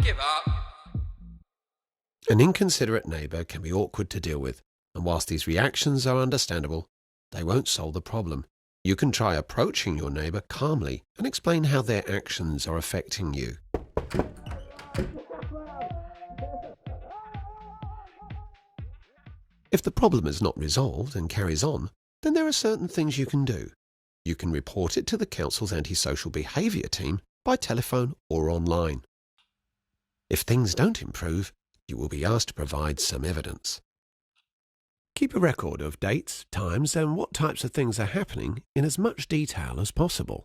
give up. An inconsiderate neighbour can be awkward to deal with, and whilst these reactions are understandable, they won't solve the problem. You can try approaching your neighbour calmly and explain how their actions are affecting you. If the problem is not resolved and carries on, then there are certain things you can do. You can report it to the council's antisocial behaviour team by telephone or online. If things don't improve, you will be asked to provide some evidence. Keep a record of dates, times, and what types of things are happening in as much detail as possible.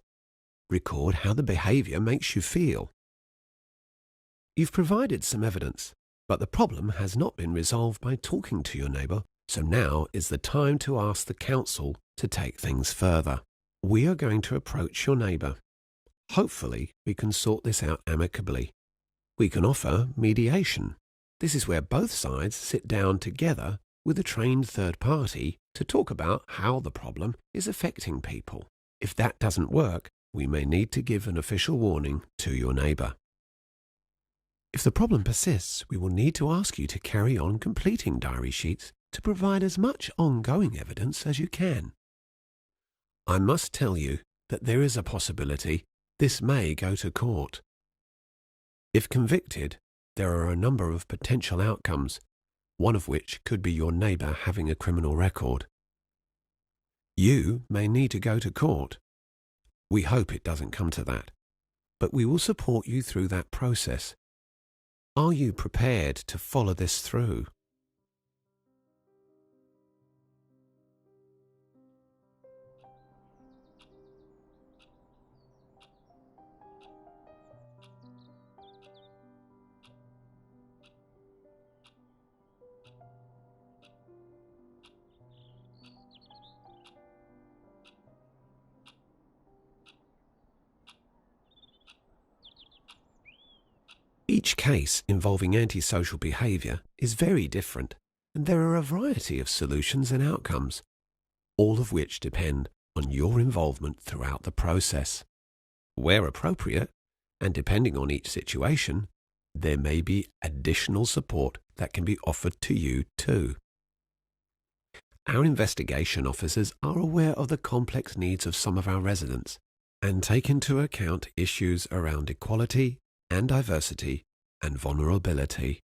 Record how the behaviour makes you feel. You've provided some evidence, but the problem has not been resolved by talking to your neighbour, so now is the time to ask the council to take things further. We are going to approach your neighbour. Hopefully, we can sort this out amicably. We can offer mediation. This is where both sides sit down together with a trained third party to talk about how the problem is affecting people. If that doesn't work, we may need to give an official warning to your neighbour. If the problem persists, we will need to ask you to carry on completing diary sheets to provide as much ongoing evidence as you can. I must tell you that there is a possibility this may go to court. If convicted, there are a number of potential outcomes, one of which could be your neighbour having a criminal record. You may need to go to court. We hope it doesn't come to that, but we will support you through that process. Are you prepared to follow this through? Each case involving antisocial behaviour is very different, and there are a variety of solutions and outcomes, all of which depend on your involvement throughout the process. Where appropriate, and depending on each situation, there may be additional support that can be offered to you too. Our investigation officers are aware of the complex needs of some of our residents and take into account issues around equality and diversity and vulnerability.